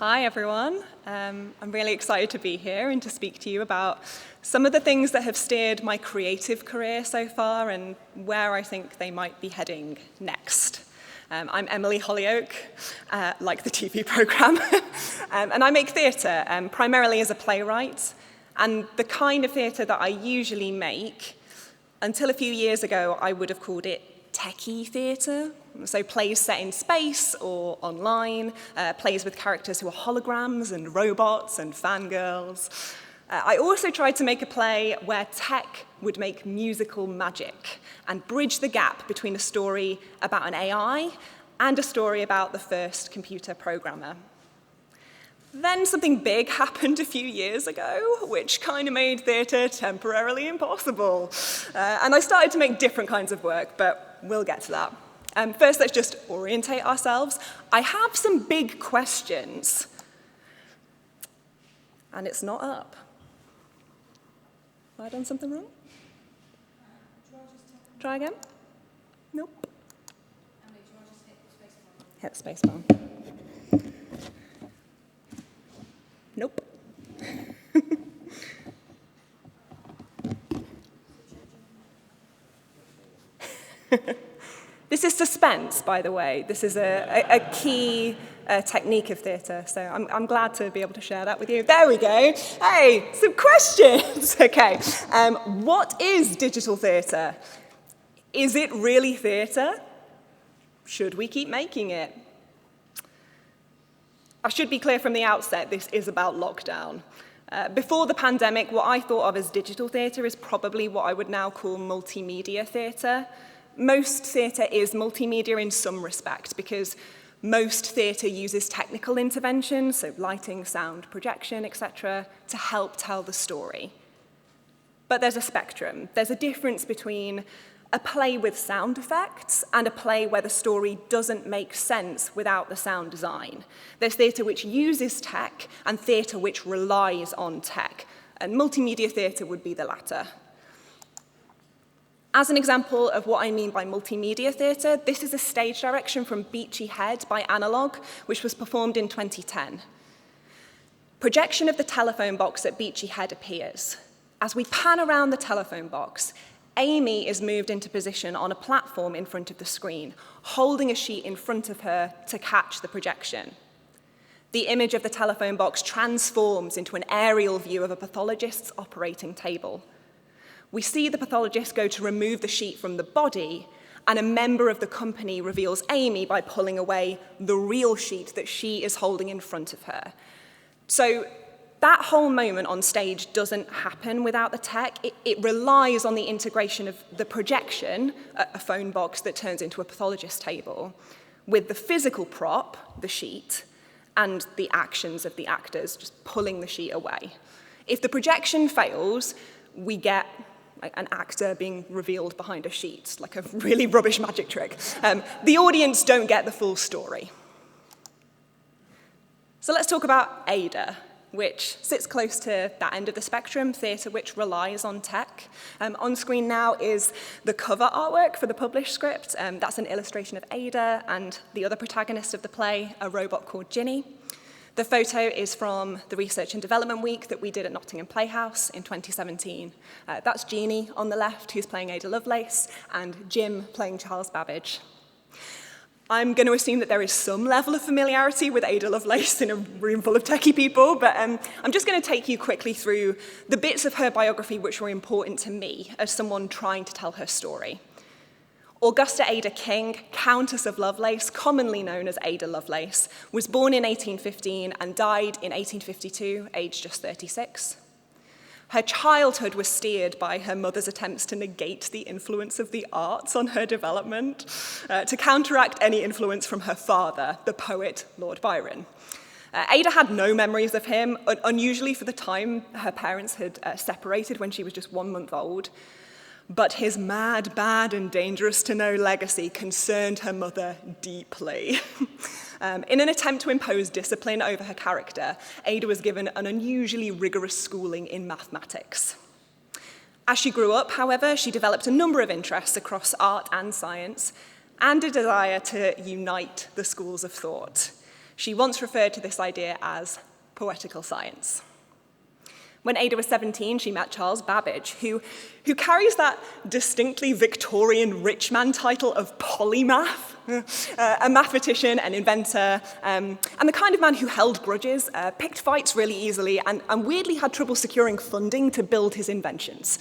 Hi, everyone. I'm really excited to be here and to speak to you about some of the things that have steered my creative career so far and where I think they might be heading next. I'm Emily Holyoake, like the TV programme, and I make theatre, primarily as a playwright. And the kind of theatre that I usually make, until a few years ago, I would have called it techie theatre. So plays set in space or online, plays with characters who are holograms and robots and fangirls. I also tried to make a play where tech would make musical magic and bridge the gap between a story about an AI and a story about the first computer programmer. Then something big happened a few years ago, which kind of made theatre temporarily impossible. And I started to make different kinds of work, but we'll get to that. First, let's just orientate ourselves. I have some big questions. And it's not up. Have I done something wrong? Try again? Nope. Hit spacebar. Nope. This is suspense, by the way. This is a key technique of theatre, so I'm glad to be able to share that with you. There we go. Hey, some questions. Okay, what is digital theatre? Is it really theatre? Should we keep making it? I should be clear from the outset, this is about lockdown. Before the pandemic, what I thought of as digital theatre is probably what I would now call multimedia theatre. Most theatre is multimedia in some respect because most theatre uses technical intervention, so lighting, sound, projection, etc., to help tell the story. But there's a spectrum. There's a difference between a play with sound effects and a play where the story doesn't make sense without the sound design. There's theatre which uses tech and theatre which relies on tech, and multimedia theatre would be the latter. As an example of what I mean by multimedia theatre, this is a stage direction from Beachy Head by Analog, which was performed in 2010. Projection of the telephone box at Beachy Head appears. As we pan around the telephone box, Amy is moved into position on a platform in front of the screen, holding a sheet in front of her to catch the projection. The image of the telephone box transforms into an aerial view of a pathologist's operating table. We see the pathologist go to remove the sheet from the body, and a member of the company reveals Amy by pulling away the real sheet that she is holding in front of her. So that whole moment on stage doesn't happen without the tech. It relies on the integration of the projection, a phone box that turns into a pathologist table, with the physical prop, the sheet, and the actions of the actors just pulling the sheet away. If the projection fails, we get an actor being revealed behind a sheet, like a really rubbish magic trick. The audience don't get the full story. So let's talk about Ada, which sits close to that end of the spectrum, theatre which relies on tech. On screen now is the cover artwork for the published script. That's an illustration of Ada and the other protagonist of the play, a robot called Ginny. The photo is from the Research and Development Week that we did at Nottingham Playhouse in 2017. That's Jeannie on the left, who's playing Ada Lovelace, and Jim playing Charles Babbage. I'm going to assume that there is some level of familiarity with Ada Lovelace in a room full of techie people, but I'm just going to take you quickly through the bits of her biography which were important to me as someone trying to tell her story. Augusta Ada King, Countess of Lovelace, commonly known as Ada Lovelace, was born in 1815 and died in 1852, aged just 36. Her childhood was steered by her mother's attempts to negate the influence of the arts on her development, to counteract any influence from her father, the poet Lord Byron. Ada had no memories of him. Unusually for the time, her parents had separated when she was just 1 month old. But his mad, bad, and dangerous-to-know legacy concerned her mother deeply. In an attempt to impose discipline over her character, Ada was given an unusually rigorous schooling in mathematics. As she grew up, however, she developed a number of interests across art and science, and a desire to unite the schools of thought. She once referred to this idea as poetical science. When Ada was 17, she met Charles Babbage, who carries that distinctly Victorian rich man title of polymath, a mathematician, an inventor, and the kind of man who held grudges, picked fights really easily, and weirdly had trouble securing funding to build his inventions.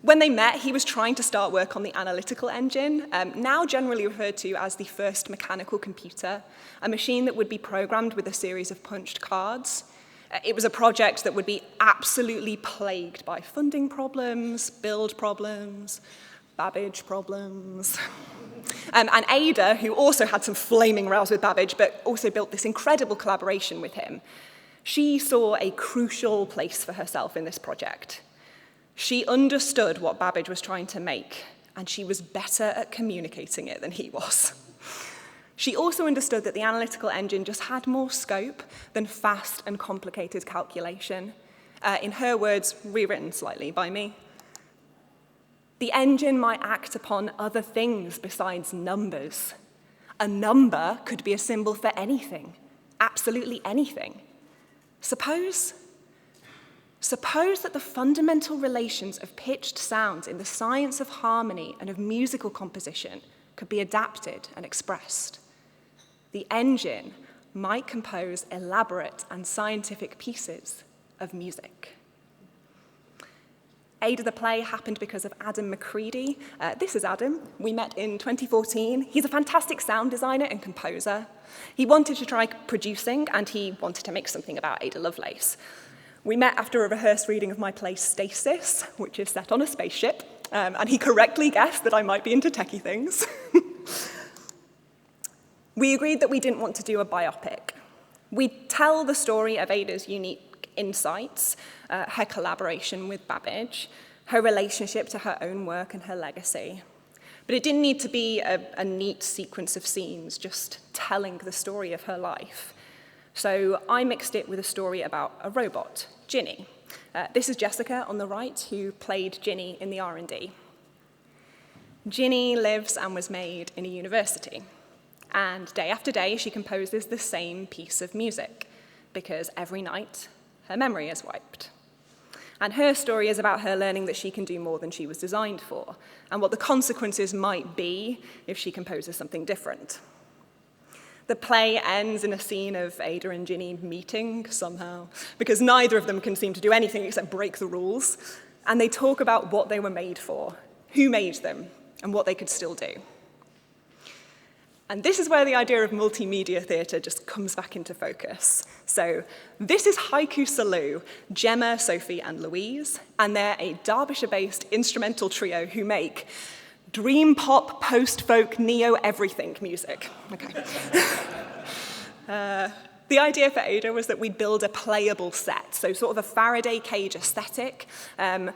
When they met, he was trying to start work on the analytical engine, now generally referred to as the first mechanical computer, a machine that would be programmed with a series of punched cards. It was a project that would be absolutely plagued by funding problems, build problems, Babbage problems. And Ada, who also had some flaming rows with Babbage, but also built this incredible collaboration with him, she saw a crucial place for herself in this project. She understood what Babbage was trying to make, and she was better at communicating it than he was. She also understood that the analytical engine just had more scope than fast and complicated calculation. In her words, rewritten slightly by me. The engine might act upon other things besides numbers. A number could be a symbol for anything, absolutely anything. Suppose that the fundamental relations of pitched sounds in the science of harmony and of musical composition could be adapted and expressed. The engine might compose elaborate and scientific pieces of music. Ada the Play happened because of Adam McCready. This is Adam. We met in 2014. He's a fantastic sound designer and composer. He wanted to try producing, and he wanted to make something about Ada Lovelace. We met after a rehearsed reading of my play Stasis, which is set on a spaceship, and he correctly guessed that I might be into techie things. We agreed that we didn't want to do a biopic. We'd tell the story of Ada's unique insights, her collaboration with Babbage, her relationship to her own work and her legacy. But it didn't need to be a neat sequence of scenes, just telling the story of her life. So I mixed it with a story about a robot, Ginny. This is Jessica on the right, who played Ginny in the R&D. Ginny lives and was made in a university. And day after day, she composes the same piece of music, because every night, her memory is wiped. And her story is about her learning that she can do more than she was designed for, and what the consequences might be if she composes something different. The play ends in a scene of Ada and Ginny meeting somehow, because neither of them can seem to do anything except break the rules, and they talk about what they were made for, who made them, and what they could still do. And this is where the idea of multimedia theatre just comes back into focus. So this is Haiku Salou, Gemma, Sophie, and Louise, and they're a Derbyshire-based instrumental trio who make dream pop, post-folk, neo-everything music. Okay. The idea for Ada was that we'd build a playable set, so sort of a Faraday cage aesthetic,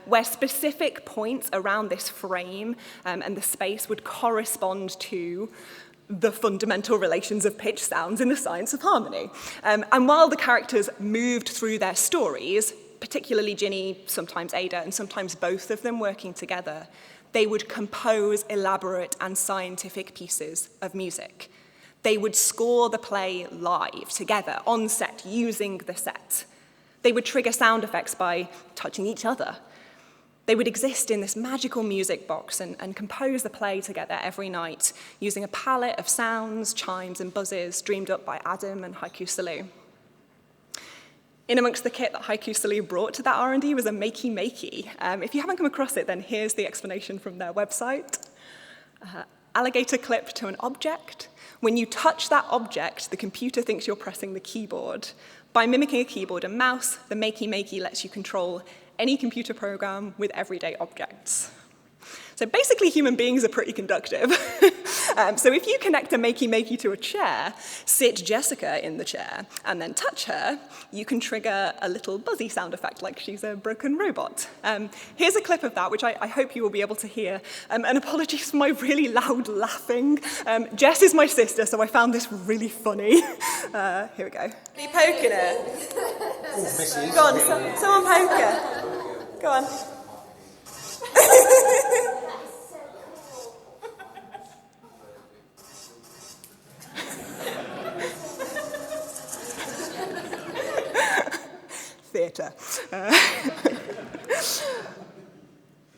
where specific points around this frame and the space would correspond to the fundamental relations of pitch sounds in the science of harmony. And while the characters moved through their stories, particularly Ginny, sometimes Ada, and sometimes both of them working together, they would compose elaborate and scientific pieces of music. They would score the play live, together, on set, using the set. They would trigger sound effects by touching each other. They would exist in this magical music box and compose the play together every night, using a palette of sounds, chimes, and buzzes dreamed up by Adam and Haiku Salou. In amongst the kit that Haiku Salou brought to that R&D was a makey-makey. If you haven't come across it, then here's the explanation from their website. Alligator clip to an object. When you touch that object, the computer thinks you're pressing the keyboard. By mimicking a keyboard and mouse, the makey-makey lets you control any computer program with everyday objects. So basically, human beings are pretty conductive. So if you connect a makey-makey to a chair, sit Jessica in the chair, and then touch her, you can trigger a little buzzy sound effect like she's a broken robot. Here's a clip of that, which I hope you will be able to hear. And apologies for my really loud laughing. Jess is my sister, so I found this really funny. Here we go. Are you poking her? Go on, someone poke her. Go on. theatre.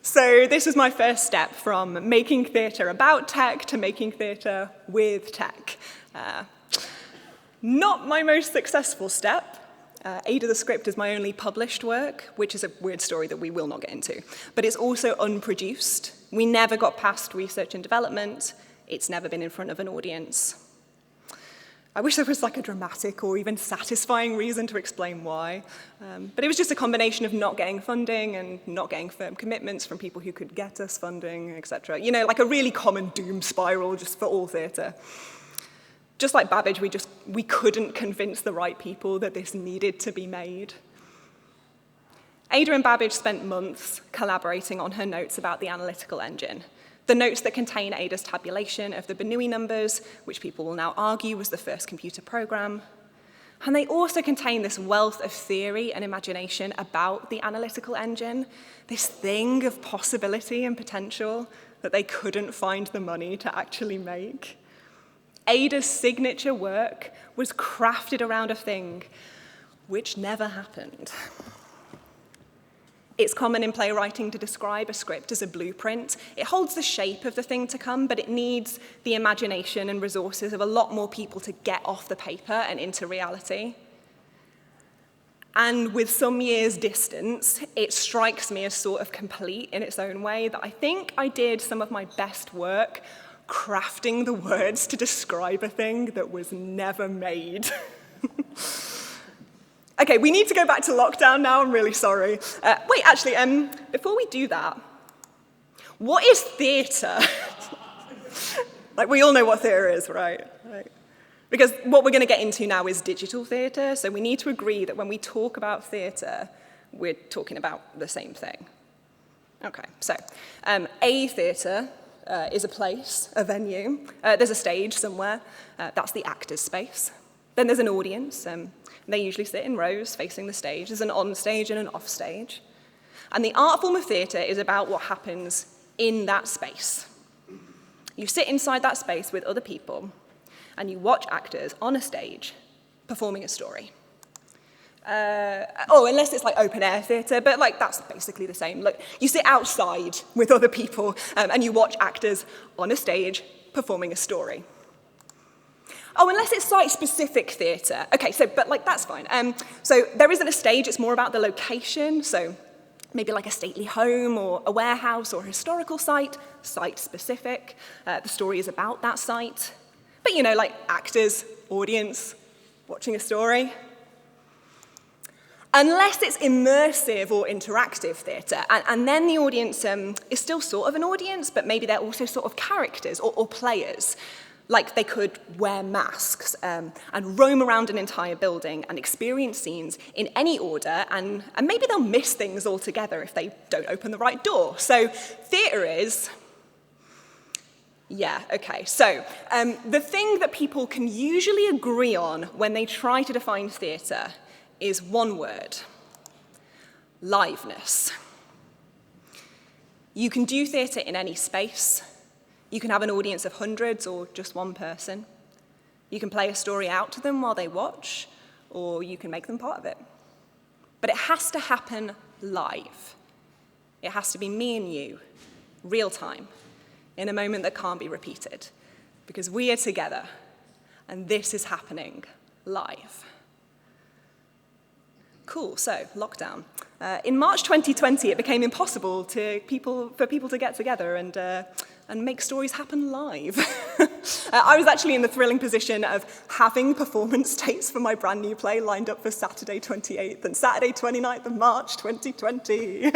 So this was my first step from making theatre about tech to making theatre with tech. Not my most successful step. Ada the Script is my only published work, which is a weird story that we will not get into. But it's also unproduced. We never got past research and development. It's never been in front of an audience. I wish there was like a dramatic or even satisfying reason to explain why. But it was just a combination of not getting funding and not getting firm commitments from people who could get us funding, etc. You know, like a really common doom spiral just for all theatre. Just like Babbage, we couldn't convince the right people that this needed to be made. Ada and Babbage spent months collaborating on her notes about the analytical engine, the notes that contain Ada's tabulation of the Bernoulli numbers, which people will now argue was the first computer program. And they also contain this wealth of theory and imagination about the analytical engine, this thing of possibility and potential that they couldn't find the money to actually make. Ada's signature work was crafted around a thing which never happened. It's common in playwriting to describe a script as a blueprint. It holds the shape of the thing to come, but it needs the imagination and resources of a lot more people to get off the paper and into reality. And with some years' distance, it strikes me as sort of complete in its own way that I think I did some of my best work crafting the words to describe a thing that was never made. Okay, we need to go back to lockdown now, I'm really sorry. Wait, actually, before we do that, what is theatre? Like, we all know what theatre is, right? Because what we're going to get into now is digital theatre, so we need to agree that when we talk about theatre, we're talking about the same thing. Okay, so a theatre is a place, a venue. There's a stage somewhere. That's the actor's space. Then there's an audience. They usually sit in rows facing the stage. There's an on-stage and an off-stage. And the art form of theatre is about what happens in that space. You sit inside that space with other people, and you watch actors on a stage performing a story. Unless it's like open-air theatre, but like that's basically the same. Look, you sit outside with other people, and you watch actors on a stage performing a story. Oh, unless it's site-specific theatre. Okay, but like that's fine. So there isn't a stage, it's more about the location. So maybe like a stately home or a warehouse or a historical site, site-specific. The story is about that site. But you know, like actors, audience, watching a story. Unless it's immersive or interactive theatre, and then the audience is still sort of an audience, but maybe they're also sort of characters or players. Like they could wear masks and roam around an entire building and experience scenes in any order, and maybe they'll miss things altogether if they don't open the right door. So theatre is, the thing that people can usually agree on when they try to define theatre is one word: liveness. You can do theatre in any space. You can have an audience of hundreds or just one person. You can play a story out to them while they watch, or you can make them part of it. But it has to happen live. It has to be me and you, real time, in a moment that can't be repeated, because we are together, and this is happening live. Cool, so lockdown. In March 2020, it became impossible for people to get together and make stories happen live. I was actually in the thrilling position of having performance dates for my brand new play lined up for Saturday 28th and Saturday 29th of March 2020.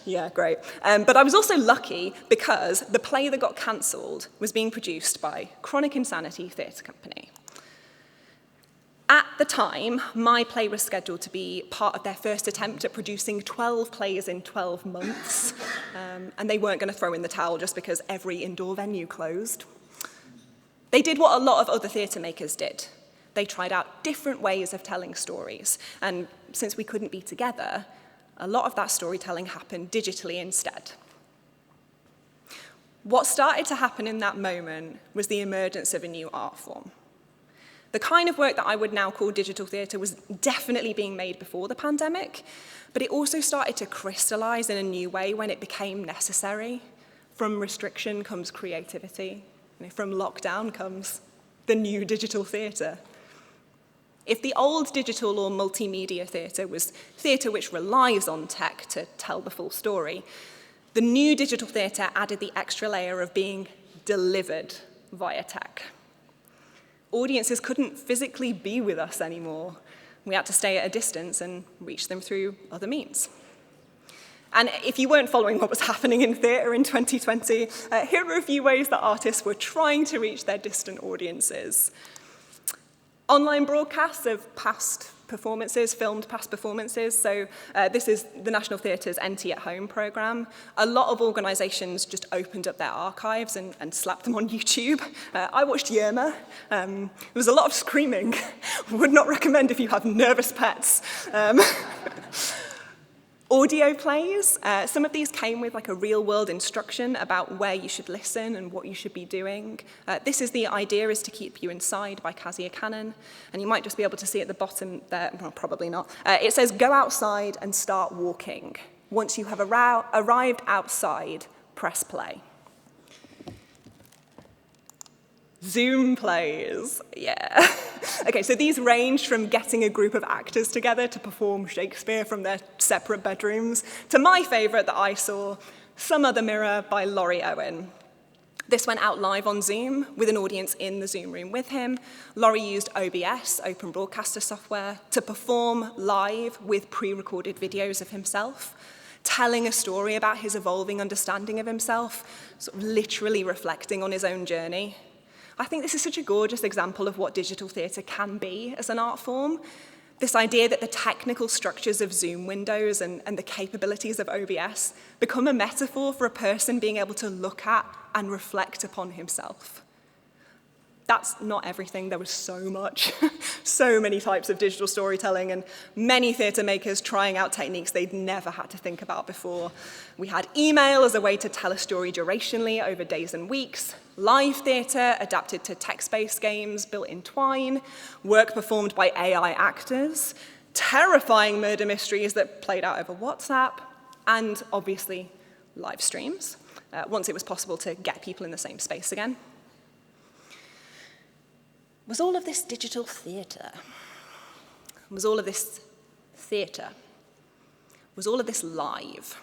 Yeah, great. But I was also lucky because the play that got cancelled was being produced by Chronic Insanity Theatre Company. At the time, my play was scheduled to be part of their first attempt at producing 12 plays in 12 months, and they weren't going to throw in the towel just because every indoor venue closed. They did what a lot of other theatre makers did. They tried out different ways of telling stories, and since we couldn't be together, a lot of that storytelling happened digitally instead. What started to happen in that moment was the emergence of a new art form. The kind of work that I would now call digital theatre was definitely being made before the pandemic, but it also started to crystallize in a new way when it became necessary. From restriction comes creativity. From lockdown comes the new digital theatre. If the old digital or multimedia theatre was theatre which relies on tech to tell the full story, the new digital theatre added the extra layer of being delivered via tech. Audiences couldn't physically be with us anymore. We had to stay at a distance and reach them through other means. And if you weren't following what was happening in theatre in 2020, here are a few ways that artists were trying to reach their distant audiences. Online broadcasts of past performances, filmed past performances. So this is the National Theatre's NT at Home programme. A lot of organisations just opened up their archives and slapped them on YouTube. I watched Yerma. There was a lot of screaming. Would not recommend if you have nervous pets. Audio plays. Some of these came with like a real-world instruction about where you should listen and what you should be doing. This is The Idea is to Keep You Inside by Kezia Cannon. And you might just be able to see at the bottom there, well, probably not. It says, go outside and start walking. Once you have arrived outside, press play. Zoom plays, yeah. Okay, so these range from getting a group of actors together to perform Shakespeare from their separate bedrooms to my favorite that I saw, Some Other Mirror by Laurie Owen. This went out live on Zoom with an audience in the Zoom room with him. Laurie used OBS, Open Broadcaster software, to perform live with pre-recorded videos of himself, telling a story about his evolving understanding of himself, sort of literally reflecting on his own journey. I think this is such a gorgeous example of what digital theatre can be as an art form. This idea that the technical structures of Zoom windows and the capabilities of OBS become a metaphor for a person being able to look at and reflect upon himself. That's not everything. There was so much, so many types of digital storytelling and many theatre makers trying out techniques they'd never had to think about before. We had email as a way to tell a story durationally over days and weeks, live theatre adapted to text-based games built in Twine, work performed by AI actors, terrifying murder mysteries that played out over WhatsApp, and obviously live streams, once it was possible to get people in the same space again. Was all of this digital theatre? Was all of this theatre? Was all of this live?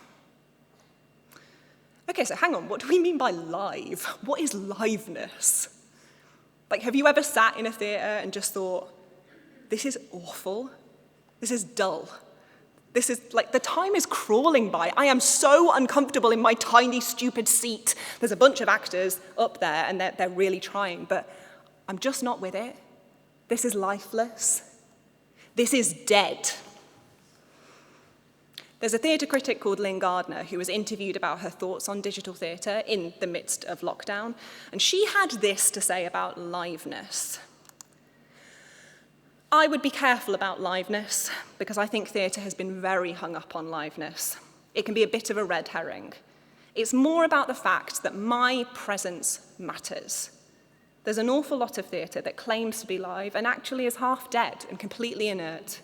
Okay, so hang on, what do we mean by live? What is liveness? Like, have you ever sat in a theatre and just thought, this is awful, this is dull, this is, like, the time is crawling by. I am so uncomfortable in my tiny, stupid seat. There's a bunch of actors up there and they're really trying, but I'm just not with it. This is lifeless. This is dead. There's a theatre critic called Lynn Gardner who was interviewed about her thoughts on digital theatre in the midst of lockdown, and she had this to say about liveness. I would be careful about liveness because I think theatre has been very hung up on liveness. It can be a bit of a red herring. It's more about the fact that my presence matters. There's an awful lot of theatre that claims to be live and actually is half dead and completely inert.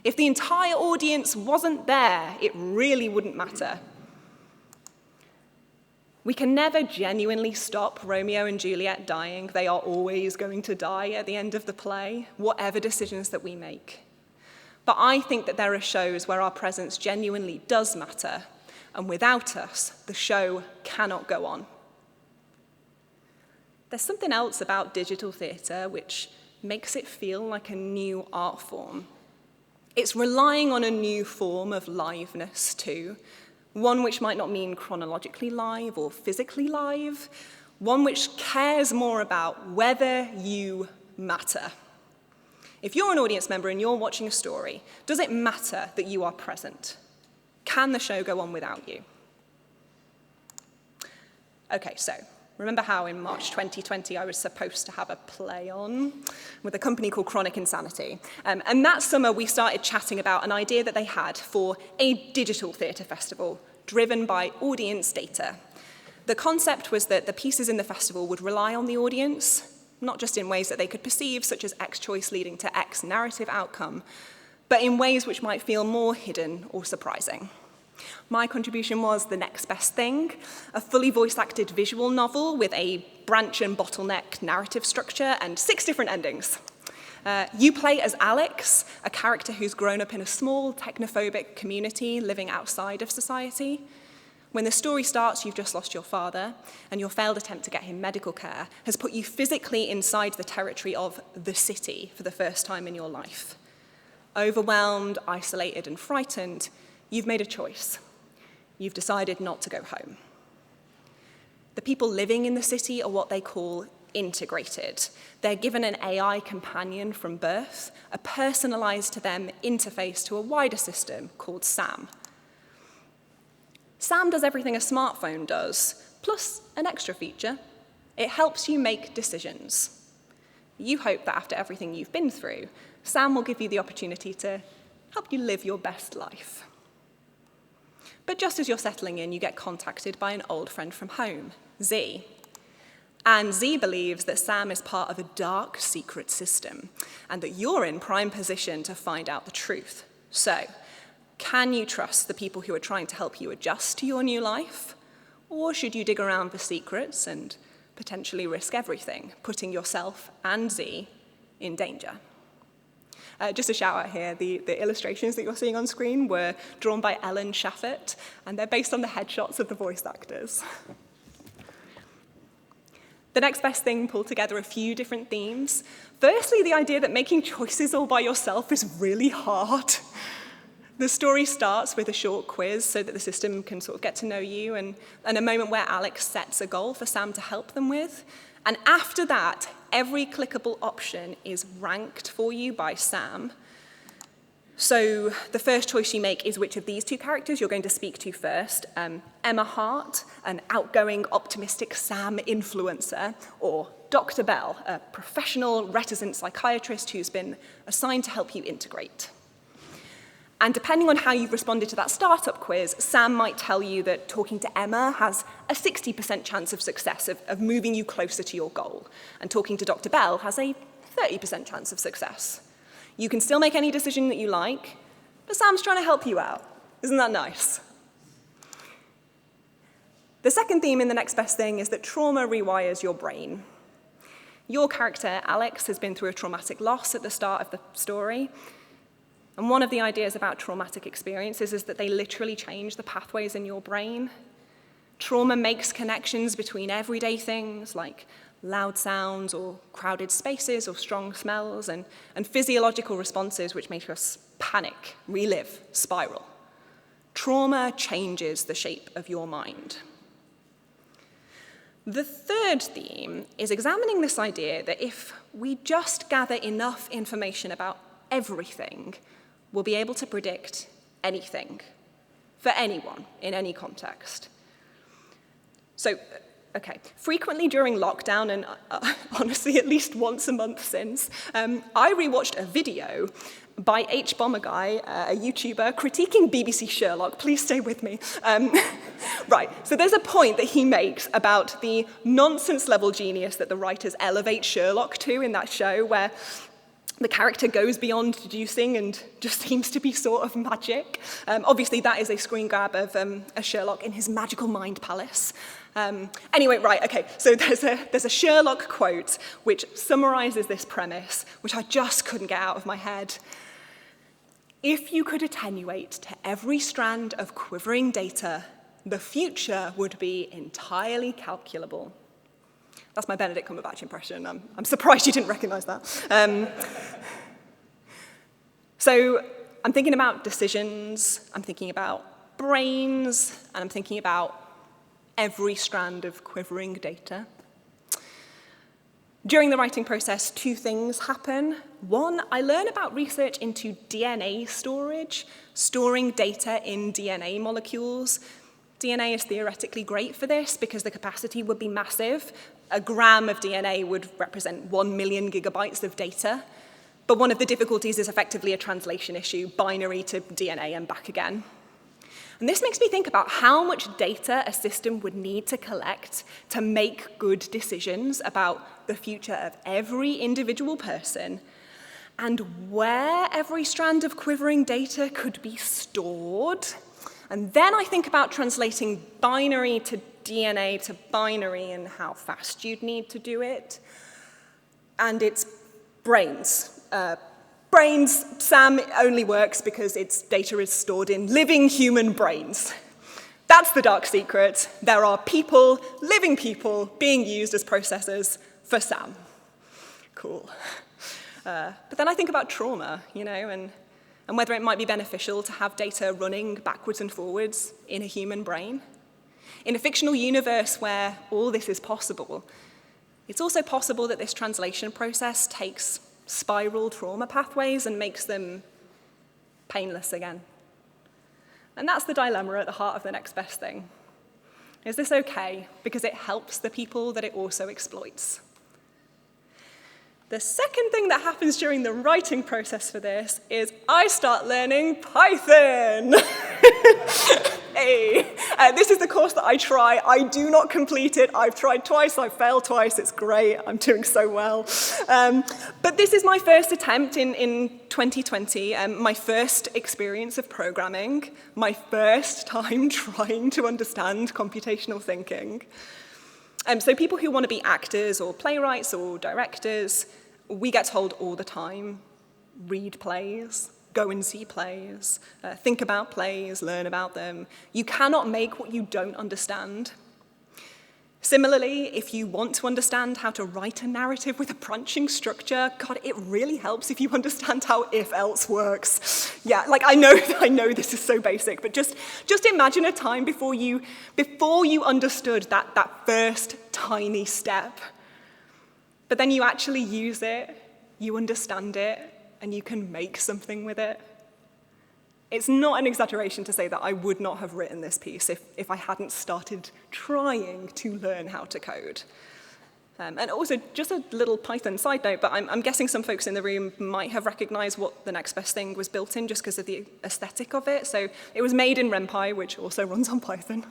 If the entire audience wasn't there, it really wouldn't matter. We can never genuinely stop Romeo and Juliet dying. They are always going to die at the end of the play, whatever decisions that we make. But I think that there are shows where our presence genuinely does matter, and without us, the show cannot go on. There's something else about digital theatre which makes it feel like a new art form. It's relying on a new form of liveness too, one which might not mean chronologically live or physically live, one which cares more about whether you matter. If you're an audience member and you're watching a story, does it matter that you are present? Can the show go on without you? Okay, so remember how in March 2020 I was supposed to have a play on with a company called Chronic Insanity? And that summer we started chatting about an idea that they had for a digital theatre festival driven by audience data. The concept was that the pieces in the festival would rely on the audience not just in ways that they could perceive, such as X choice leading to X narrative outcome, but in ways which might feel more hidden or surprising. My contribution was The Next Best Thing, a fully voice-acted visual novel with a branch and bottleneck narrative structure and 6 different endings. You play as Alex, a character who's grown up in a small, technophobic community living outside of society. When the story starts, you've just lost your father, and your failed attempt to get him medical care has put you physically inside the territory of the city for the first time in your life. Overwhelmed, isolated, and frightened, you've made a choice. You've decided not to go home. The people living in the city are what they call integrated. They're given an AI companion from birth, a personalized to them interface to a wider system called Sam. Sam does everything a smartphone does, plus an extra feature. It helps you make decisions. You hope that after everything you've been through, Sam will give you the opportunity to help you live your best life. But just as you're settling in, you get contacted by an old friend from home, Z. And Z believes that Sam is part of a dark, secret system, and that you're in prime position to find out the truth. So, can you trust the people who are trying to help you adjust to your new life? Or should you dig around for secrets and potentially risk everything, putting yourself and Z in danger? Just a shout out here, the illustrations that you're seeing on screen were drawn by Ellen Shaffett, and they're based on the headshots of the voice actors. The Next Best Thing pulled together a few different themes. Firstly, the idea that making choices all by yourself is really hard. The story starts with a short quiz so that the system can sort of get to know you, and a moment where Alex sets a goal for Sam to help them with. And after that, every clickable option is ranked for you by Sam. So the first choice you make is which of these 2 characters you're going to speak to first. Emma Hart, an outgoing, optimistic Sam influencer, or Dr. Bell, a professional, reticent psychiatrist who's been assigned to help you integrate. And depending on how you've responded to that startup quiz, Sam might tell you that talking to Emma has a 60% chance of success of moving you closer to your goal, and talking to Dr. Bell has a 30% chance of success. You can still make any decision that you like, but Sam's trying to help you out. Isn't that nice? The second theme in The Next Best Thing is that trauma rewires your brain. Your character, Alex, has been through a traumatic loss at the start of the story. And one of the ideas about traumatic experiences is that they literally change the pathways in your brain. Trauma makes connections between everyday things like loud sounds or crowded spaces or strong smells and physiological responses which make us panic, relive, spiral. Trauma changes the shape of your mind. The third theme is examining this idea that if we just gather enough information about everything, we'll be able to predict anything for anyone in any context. So, okay, frequently during lockdown, and honestly at least once a month since, I rewatched a video by H. Bomber Guy, a YouTuber, critiquing BBC Sherlock. Please stay with me. Right, so there's a point that he makes about the nonsense-level genius that the writers elevate Sherlock to in that show, where the character goes beyond deducing and just seems to be sort of magic. Obviously, that is a screen grab of a Sherlock in his magical mind palace. Anyway, right, okay, so there's a Sherlock quote which summarizes this premise, which I just couldn't get out of my head. If you could attenuate to every strand of quivering data, the future would be entirely calculable. That's my Benedict Cumberbatch impression. I'm surprised you didn't recognize that. So I'm thinking about decisions, I'm thinking about brains, and I'm thinking about every strand of quivering data. During the writing process, 2 things happen. One, I learn about research into DNA storage, storing data in DNA molecules. DNA is theoretically great for this because the capacity would be massive. A gram of DNA would represent 1 million gigabytes of data. But one of the difficulties is effectively a translation issue, binary to DNA and back again. And this makes me think about how much data a system would need to collect to make good decisions about the future of every individual person, and where every strand of quivering data could be stored. And then I think about translating binary to DNA to binary and how fast you'd need to do it. And it's brains. Brains, SAM only works because its data is stored in living human brains. That's the dark secret. There are people, living people, being used as processors for SAM. Cool. But then I think about trauma, and whether it might be beneficial to have data running backwards and forwards in a human brain. In a fictional universe where all this is possible, it's also possible that this translation process takes spiral trauma pathways and makes them painless again. And that's the dilemma at the heart of the next best thing. Is this okay because it helps the people that it also exploits? The second thing that happens during the writing process for this is I start learning Python. Hey, this is the course that I try. I do not complete it. I've tried twice. I've failed twice. It's great. I'm doing so well. But this is my first attempt in 2020, my first experience of programming, my first time trying to understand computational thinking. So people who want to be actors or playwrights or directors, we get told all the time, read plays, go and see plays, think about plays, learn about them. You cannot make what you don't understand. Similarly, if you want to understand how to write a narrative with a branching structure, God, it really helps if you understand how if-else works. Yeah, I know this is so basic, but just imagine a time before you understood that first tiny step. But then you actually use it, you understand it, and you can make something with it. It's not an exaggeration to say that I would not have written this piece if I hadn't started trying to learn how to code. And also, just a little Python side note, but I'm guessing some folks in the room might have recognized what the next best thing was built in just because of the aesthetic of it. So it was made in RenPy, which also runs on Python.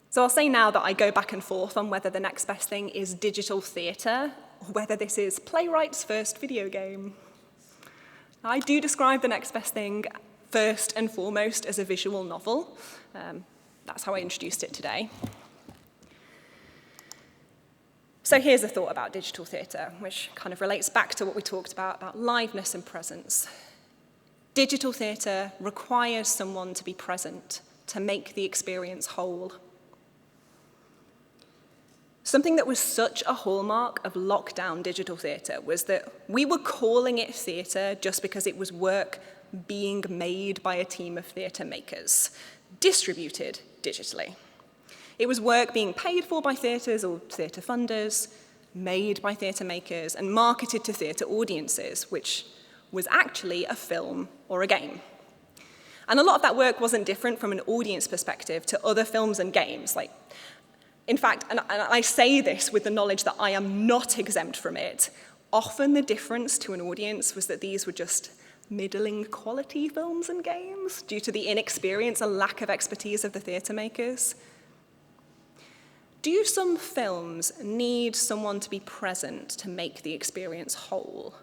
So I'll say now that I go back and forth on whether the next best thing is digital theatre or whether this is Playwright's first video game. I do describe the next best thing first and foremost as a visual novel. That's how I introduced it today. So here's a thought about digital theatre, which kind of relates back to what we talked about liveness and presence. Digital theatre requires someone to be present to make the experience whole. Something that was such a hallmark of lockdown digital theatre was that we were calling it theatre just because it was work being made by a team of theatre makers, distributed digitally. It was work being paid for by theatres or theatre funders, made by theatre makers, and marketed to theatre audiences, which was actually a film or a game. And a lot of that work wasn't different from an audience perspective to other films and games. In fact, and I say this with the knowledge that I am not exempt from it, often the difference to an audience was that these were just middling quality films and games due to the inexperience and lack of expertise of the theatre makers. Do some films need someone to be present to make the experience whole?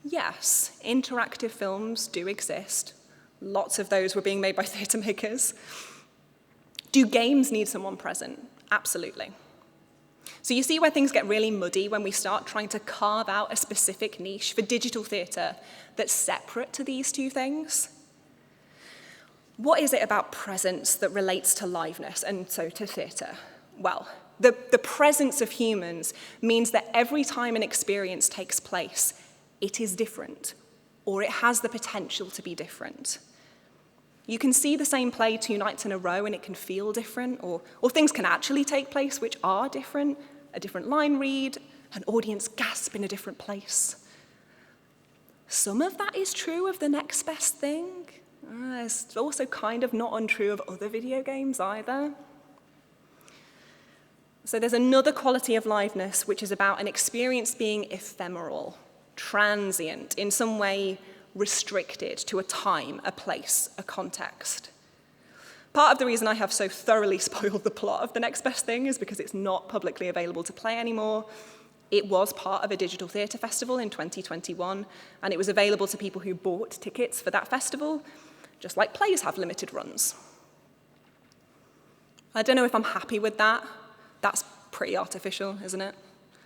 Yes, interactive films do exist. Lots of those were being made by theatre makers. Do games need someone present? Absolutely. So you see where things get really muddy when we start trying to carve out a specific niche for digital theatre that's separate to these two things? What is it about presence that relates to liveness and so to theatre? Well, the presence of humans means that every time an experience takes place, it is different, or it has the potential to be different. You can see the same play 2 nights in a row and it can feel different, or things can actually take place which are different, a different line read, an audience gasp in a different place. Some of that is true of the next best thing. It's also kind of not untrue of other video games either. So there's another quality of liveness which is about an experience being ephemeral, transient, in some way restricted to a time, a place, a context. Part of the reason I have so thoroughly spoiled the plot of The Next Best Thing is because it's not publicly available to play anymore. It was part of a digital theatre festival in 2021, and it was available to people who bought tickets for that festival, just like plays have limited runs. I don't know if I'm happy with that. That's pretty artificial, isn't it?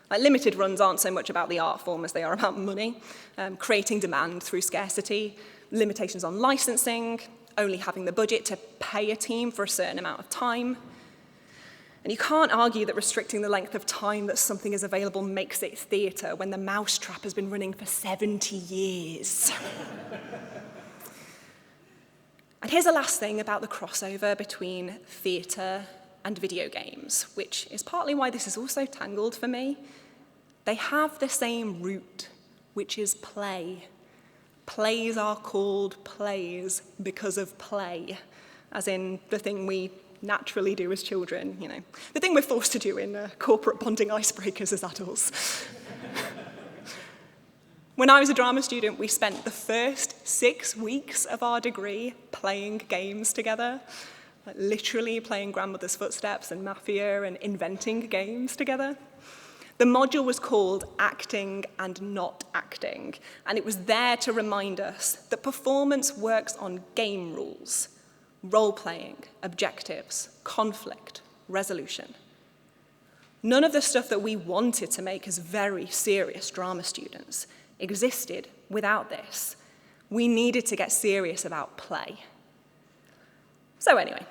Like, limited runs aren't so much about the art form as they are about money, creating demand through scarcity, limitations on licensing, only having the budget to pay a team for a certain amount of time. And you can't argue that restricting the length of time that something is available makes it theatre when the mousetrap has been running for 70 years. And here's the last thing about the crossover between theatre and video games, which is partly why this is also tangled for me. They have the same root, which is play. Plays are called plays because of play, as in the thing we naturally do as children, you know, the thing we're forced to do in corporate bonding icebreakers as adults. When I was a drama student, we spent the first 6 weeks of our degree playing games together, like literally playing Grandmother's Footsteps and Mafia and inventing games together. The module was called Acting and Not Acting, and it was there to remind us that performance works on game rules, role-playing, objectives, conflict, resolution. None of the stuff that we wanted to make as very serious drama students existed without this. We needed to get serious about play. So anyway,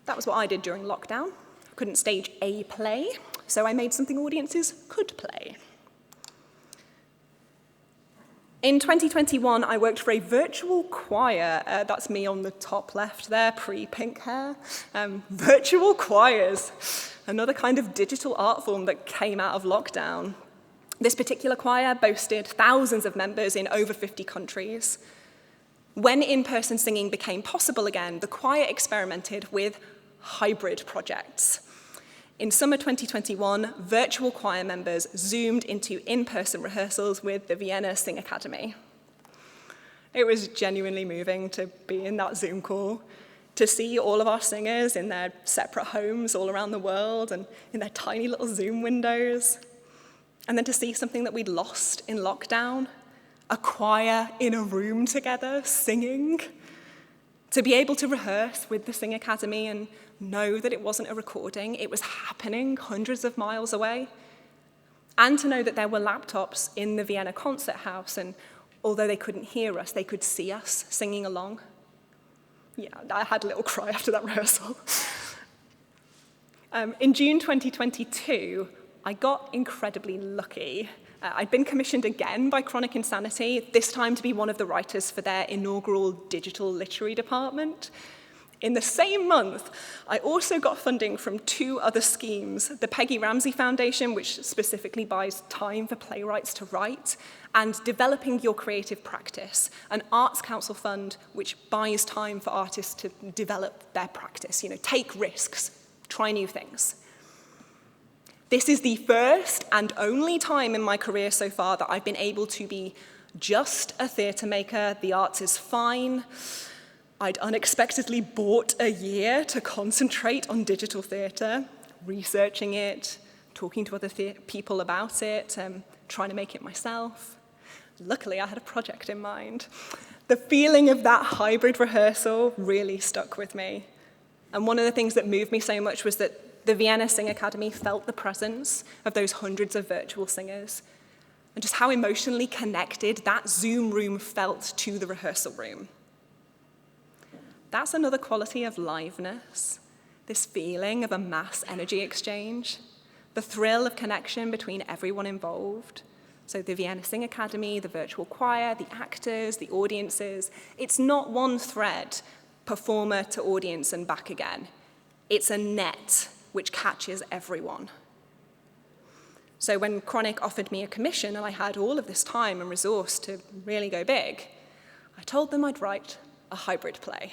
that was what I did during lockdown. I couldn't stage a play, so I made something audiences could play. In 2021, I worked for a virtual choir. That's me on the top left there, pre-pink hair. Virtual choirs, another kind of digital art form that came out of lockdown. This particular choir boasted thousands of members in over 50 countries. When in-person singing became possible again, the choir experimented with hybrid projects. In summer 2021, virtual choir members zoomed into in-person rehearsals with the Vienna Sing Academy. It was genuinely moving to be in that Zoom call, to see all of our singers in their separate homes all around the world and in their tiny little Zoom windows, and then to see something that we'd lost in lockdown, a choir in a room together singing, to be able to rehearse with the Sing Academy and know that it wasn't a recording, it was happening hundreds of miles away, and to know that there were laptops in the Vienna concert house, and although they couldn't hear us, they could see us singing along. Yeah, I had a little cry after that rehearsal. In June 2022, I got incredibly lucky. I'd been commissioned again by Chronic Insanity, this time to be one of the writers for their inaugural digital literary department. In the same month, I also got funding from 2 other schemes, the Peggy Ramsey Foundation, which specifically buys time for playwrights to write, and Developing Your Creative Practice, an Arts Council fund which buys time for artists to develop their practice, take risks, try new things. This is the first and only time in my career so far that I've been able to be just a theatre maker. The arts is fine. I'd unexpectedly bought a year to concentrate on digital theatre, researching it, talking to other people about it, trying to make it myself. Luckily, I had a project in mind. The feeling of that hybrid rehearsal really stuck with me. And one of the things that moved me so much was that the Vienna Sing Academy felt the presence of those hundreds of virtual singers, and just how emotionally connected that Zoom room felt to the rehearsal room. That's another quality of liveness, this feeling of a mass energy exchange, the thrill of connection between everyone involved. So the Vienna Sing Academy, the virtual choir, the actors, the audiences. It's not one thread, performer to audience and back again. It's a net which catches everyone. So when Chronic offered me a commission and I had all of this time and resource to really go big, I told them I'd write a hybrid play.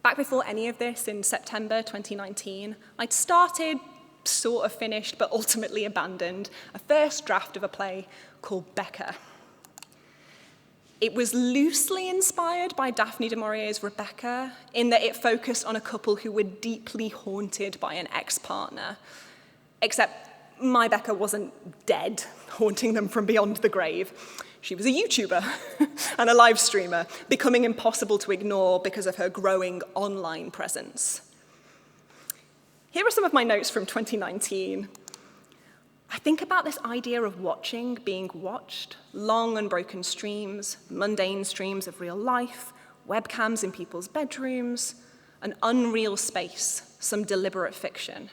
Back before any of this, in September 2019, I'd started, sort of finished, but ultimately abandoned, a first draft of a play called Becca. It was loosely inspired by Daphne du Maurier's Rebecca, in that it focused on a couple who were deeply haunted by an ex-partner. Except my Becca wasn't dead, haunting them from beyond the grave. She was a YouTuber and a live streamer, becoming impossible to ignore because of her growing online presence. Here are some of my notes from 2019. I think about this idea of watching being watched, long unbroken streams, mundane streams of real life, webcams in people's bedrooms, an unreal space, some deliberate fiction.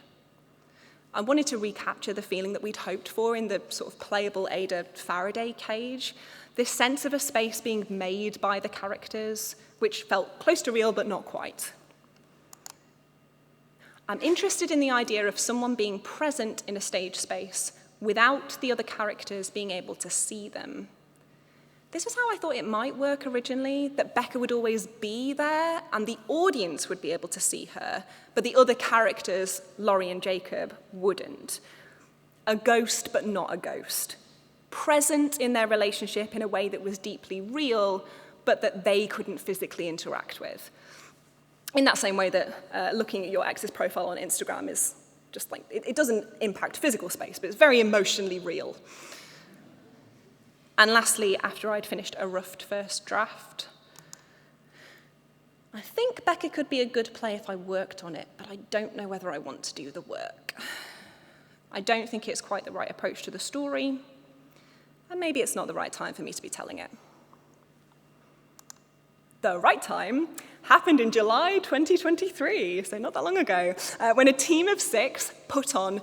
I wanted to recapture the feeling that we'd hoped for in the sort of playable Ada Faraday cage, this sense of a space being made by the characters, which felt close to real but not quite. I'm interested in the idea of someone being present in a stage space without the other characters being able to see them. This was how I thought it might work originally, that Becca would always be there and the audience would be able to see her, but the other characters, Laurie and Jacob, wouldn't. A ghost, but not a ghost. Present in their relationship in a way that was deeply real, but that they couldn't physically interact with. In that same way that looking at your ex's profile on Instagram is just like, it doesn't impact physical space, but it's very emotionally real. And lastly, after I'd finished a rough first draft, I think Becca could be a good play if I worked on it, but I don't know whether I want to do the work. I don't think it's quite the right approach to the story, and maybe it's not the right time for me to be telling it. The right time happened in July 2023, so not that long ago, when a team of 6 put on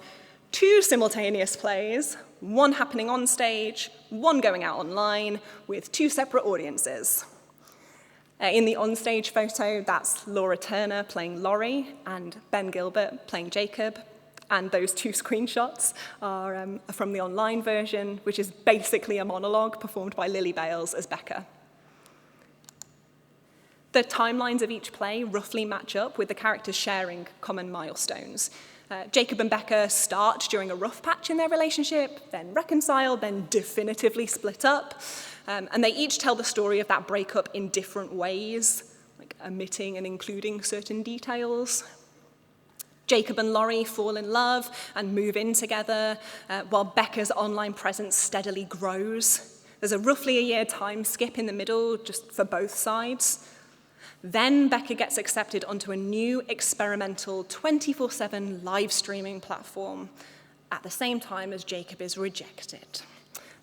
2 simultaneous plays, one happening on stage, one going out online, with 2 separate audiences. In the onstage photo, that's Laura Turner playing Laurie and Ben Gilbert playing Jacob, and those 2 screenshots are from the online version, which is basically a monologue performed by Lily Bales as Becca. The timelines of each play roughly match up with the characters sharing common milestones. Jacob and Becca start during a rough patch in their relationship, then reconcile, then definitively split up. And they each tell the story of that breakup in different ways, like omitting and including certain details. Jacob and Laurie fall in love and move in together, while Becca's online presence steadily grows. There's a roughly a year time skip in the middle, just for both sides. Then Becca gets accepted onto a new experimental 24/7 live streaming platform at the same time as Jacob is rejected.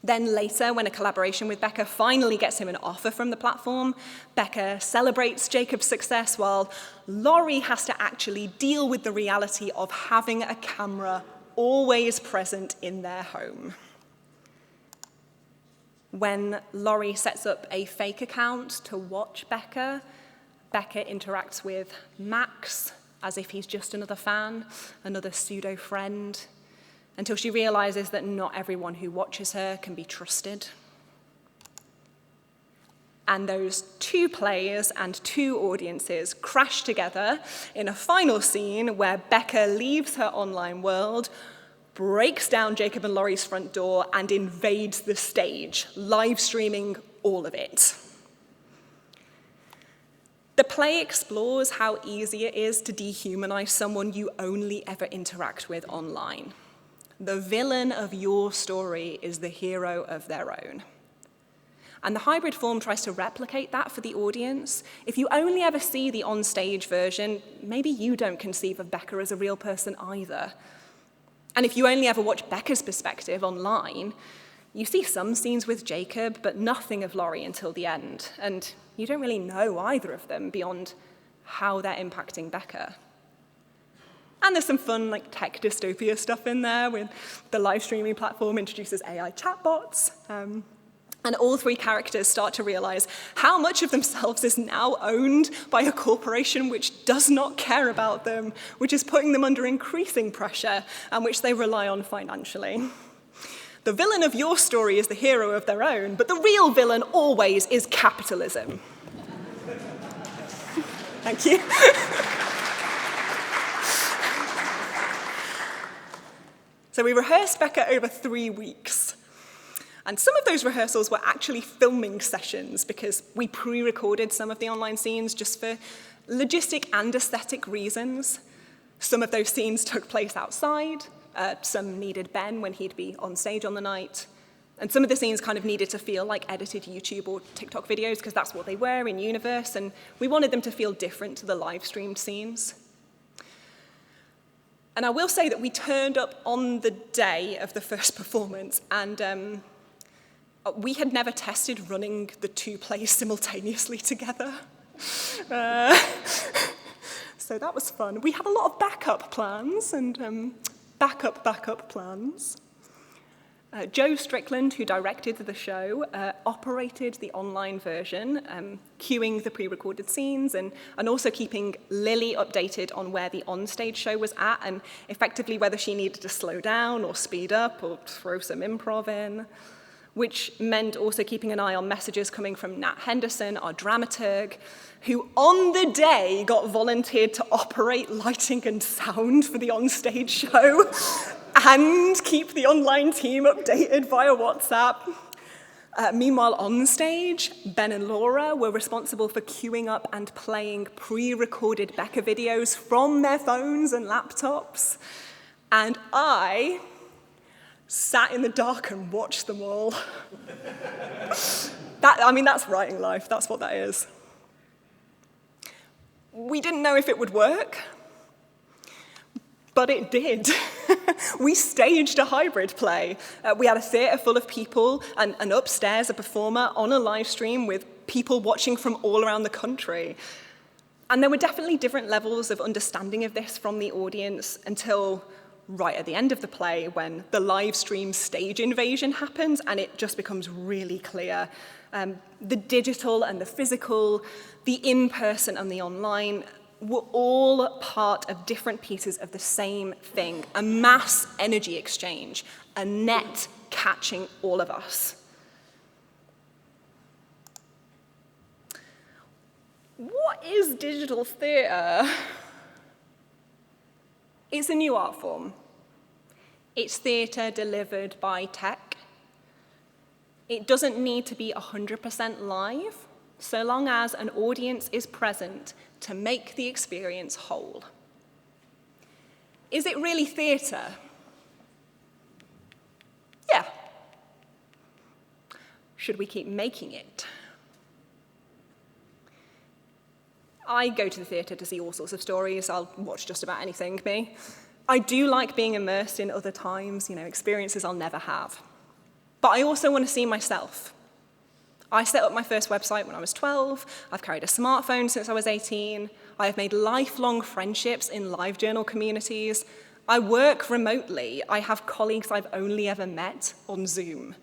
Then later, when a collaboration with Becca finally gets him an offer from the platform, Becca celebrates Jacob's success while Laurie has to actually deal with the reality of having a camera always present in their home. When Laurie sets up a fake account to watch Becca, Becca interacts with Max as if he's just another fan, another pseudo-friend, until she realizes that not everyone who watches her can be trusted. And those 2 players and 2 audiences crash together in a final scene where Becca leaves her online world, breaks down Jacob and Laurie's front door, and invades the stage, live streaming all of it. The play explores how easy it is to dehumanize someone you only ever interact with online. The villain of your story is the hero of their own. And the hybrid form tries to replicate that for the audience. If you only ever see the on-stage version, maybe you don't conceive of Becca as a real person either. And if you only ever watch Becca's perspective online, you see some scenes with Jacob, but nothing of Laurie until the end. And you don't really know either of them beyond how they're impacting Becca. And there's some fun tech dystopia stuff in there with the live streaming platform introduces AI chatbots. And all 3 characters start to realize how much of themselves is now owned by a corporation which does not care about them, which is putting them under increasing pressure and which they rely on financially. The villain of your story is the hero of their own, but the real villain always is capitalism. Thank you. So we rehearsed Becca over 3 weeks. And some of those rehearsals were actually filming sessions because we pre-recorded some of the online scenes just for logistic and aesthetic reasons. Some of those scenes took place outside. Some needed Ben when he'd be on stage on the night. And some of the scenes kind of needed to feel like edited YouTube or TikTok videos because that's what they were in universe, and we wanted them to feel different to the live-streamed scenes. And I will say that we turned up on the day of the first performance, and we had never tested running the two plays simultaneously together. So that was fun. We had a lot of backup plans and backup plans. Joe Strickland, who directed the show, operated the online version, cueing the pre-recorded scenes and also keeping Lily updated on where the onstage show was at and effectively whether she needed to slow down or speed up or throw some improv in, which meant also keeping an eye on messages coming from Nat Henderson, our dramaturg, who on the day got volunteered to operate lighting and sound for the onstage show and keep the online team updated via WhatsApp. Meanwhile, on stage, Ben and Laura were responsible for queuing up and playing pre-recorded Becca videos from their phones and laptops. And I sat in the dark and watched them all. That's writing life. That's what that is. We didn't know if it would work, but it did. We staged a hybrid play. We had a theatre full of people and upstairs a performer on a live stream with people watching from all around the country. And there were definitely different levels of understanding of this from the audience until right at the end of the play when the live stream stage invasion happens and it just becomes really clear. The digital and the physical, the in-person and the online were all part of different pieces of the same thing, a mass energy exchange, a net catching all of us. What is digital theatre? It's a new art form. It's theatre delivered by tech. It doesn't need to be 100% live, so long as an audience is present to make the experience whole. Is it really theatre? Yeah. Should we keep making it? I go to the theatre to see all sorts of stories. I'll watch just about anything, me. I do like being immersed in other times, experiences I'll never have. But I also want to see myself. I set up my first website when I was 12. I've carried a smartphone since I was 18. I have made lifelong friendships in LiveJournal communities. I work remotely. I have colleagues I've only ever met on Zoom.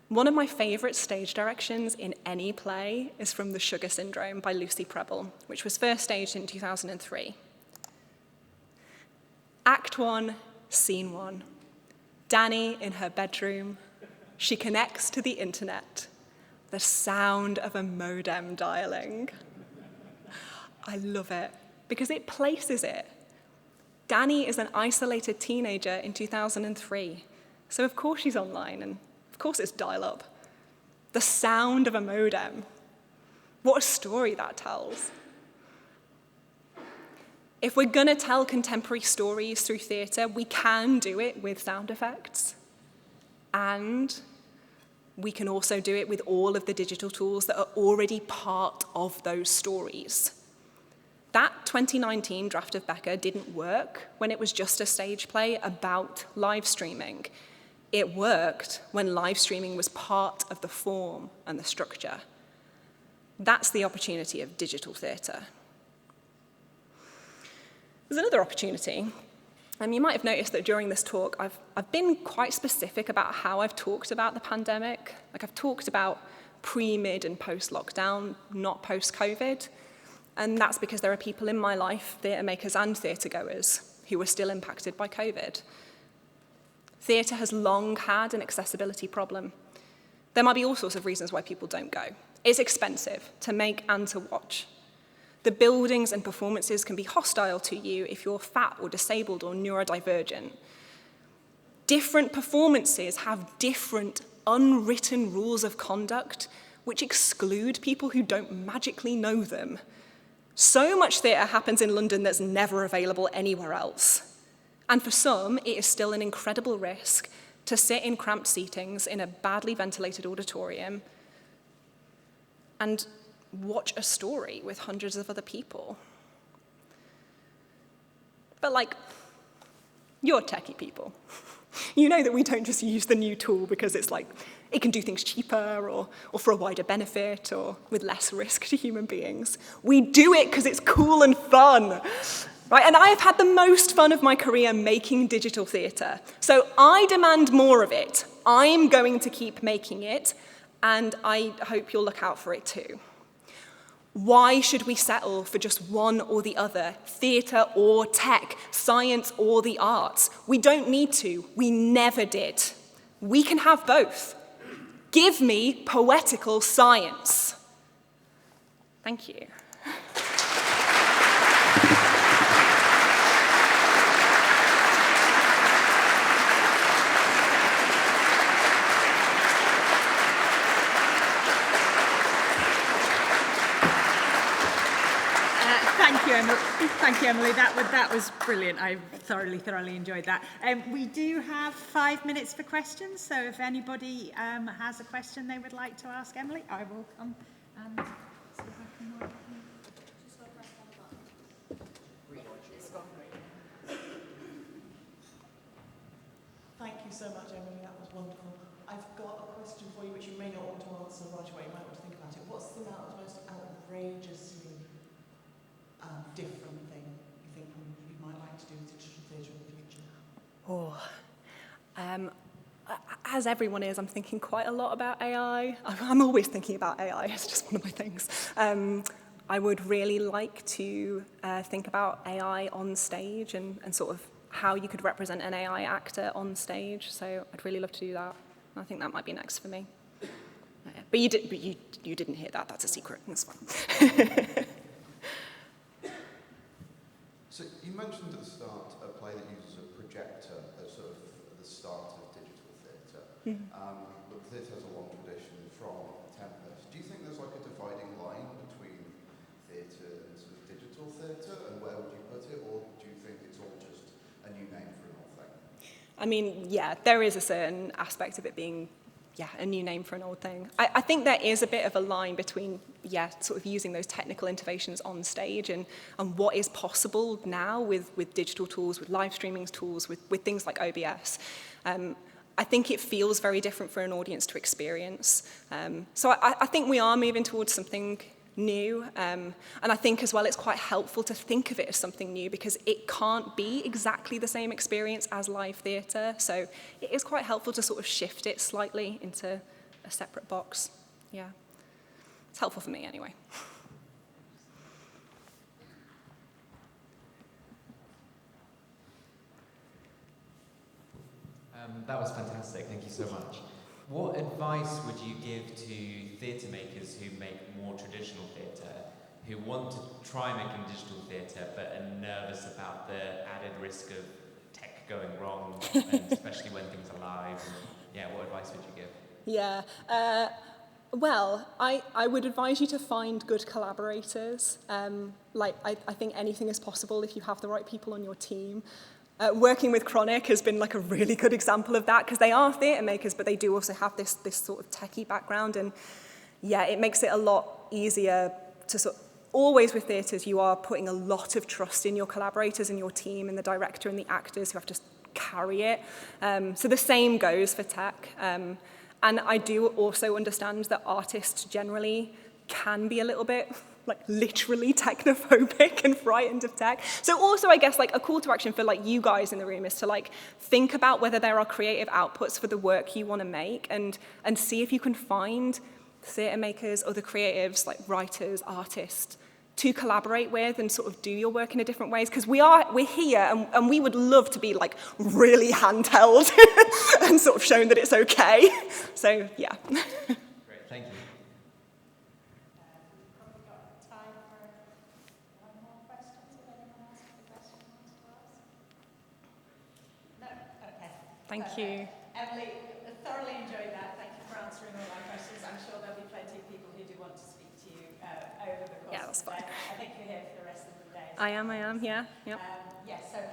One of my favorite stage directions in any play is from The Sugar Syndrome by Lucy Preble, which was first staged in 2003. Act 1, Scene 1. Danny in her bedroom. She connects to the internet. The sound of a modem dialing. I love it because it places it. Danny is an isolated teenager in 2003, so of course she's online and of course it's dial-up. The sound of a modem. What a story that tells. If we're going to tell contemporary stories through theatre, we can do it with sound effects. And we can also do it with all of the digital tools that are already part of those stories. That 2019 draft of Becca didn't work when it was just a stage play about live streaming. It worked when live streaming was part of the form and the structure. That's the opportunity of digital theatre. There's another opportunity. You might have noticed that during this talk, I've been quite specific about how I've talked about the pandemic. I've talked about pre, mid, and post-lockdown, not post-COVID. And that's because there are people in my life, theatre makers and theatre goers, who are still impacted by COVID. Theatre has long had an accessibility problem. There might be all sorts of reasons why people don't go. It's expensive to make and to watch. The buildings and performances can be hostile to you if you're fat or disabled or neurodivergent. Different performances have different unwritten rules of conduct which exclude people who don't magically know them. So much theatre happens in London that's never available anywhere else. And for some, it is still an incredible risk to sit in cramped seatings in a badly ventilated auditorium and watch a story with hundreds of other people. But you're techie people. You know that we don't just use the new tool because it's it can do things cheaper or for a wider benefit or with less risk to human beings. We do it because it's cool and fun. Right? And I have had the most fun of my career making digital theatre. So I demand more of it. I'm going to keep making it, and I hope you'll look out for it too. Why should we settle for just one or the other, theatre or tech, science or the arts? We don't need to. We never did. We can have both. Give me poetical science. Thank you. Thank you, Emily. That was brilliant. I thoroughly enjoyed that. We do have 5 minutes for questions, so if anybody has a question they would like to ask Emily, I will come and see if I can work it. Thank you so much, Emily. That was wonderful. I've got a question for you which you may not want to answer right away. You might want to think about it. What's the most outrageously different thing you think you might like to do with digital theatre in the future? As everyone is, I'm thinking quite a lot about AI. I'm always thinking about AI, it's just one of my things. I would really like to think about AI on stage and sort of how you could represent an AI actor on stage, so I'd really love to do that. I think that might be next for me. But you didn't hear that, that's a secret, that's fine. So you mentioned at the start a play that uses a projector as sort of the start of digital theatre. But theatre has a long tradition from Tempest. Do you think there's a dividing line between theatre and sort of digital theatre, and where would you put it, or do you think it's all just a new name for an old thing? I mean, yeah, there is a certain aspect of it being a new name for an old thing. I think there is a bit of a line between, sort of using those technical innovations on stage and what is possible now with digital tools, with live streaming tools, with things like OBS. I think it feels very different for an audience to experience. So I think we are moving towards something new. And I think as well it's quite helpful to think of it as something new because it can't be exactly the same experience as live theatre. So it is quite helpful to sort of shift it slightly into a separate box. Yeah. It's helpful for me anyway. That was fantastic, thank you so much. What advice would you give to theatre makers who make more traditional theatre, who want to try making digital theatre but are nervous about the added risk of tech going wrong, and especially when things are live? And, what advice would you give? Yeah. Well, I would advise you to find good collaborators. I think anything is possible if you have the right people on your team. Working with Chronic has been a really good example of that because they are theatre makers, but they do also have this sort of techie background, and it makes it a lot easier to always with theatres you are putting a lot of trust in your collaborators and your team and the director and the actors who have to carry it. So the same goes for tech. And I do also understand that artists generally can be a little bit literally technophobic and frightened of tech. So also I guess a call to action for you guys in the room is to think about whether there are creative outputs for the work you want to make and see if you can find theatre makers, other creatives writers, artists to collaborate with and sort of do your work in a different ways, because we're here and we would love to be really handheld and sort of shown that it's okay. So yeah. Great, thank you. Probably got time for one more question. If anyone else has a question wants to ask? No? Okay. Thank you. Emily, I thoroughly enjoyed that. Thank you for answering all my questions. I'm sure there'll be plenty of people who do want to speak to you over the course Yeah, that's of the day. fine. I think you're here for the rest of the day. I am, yeah. Yep. Yes, so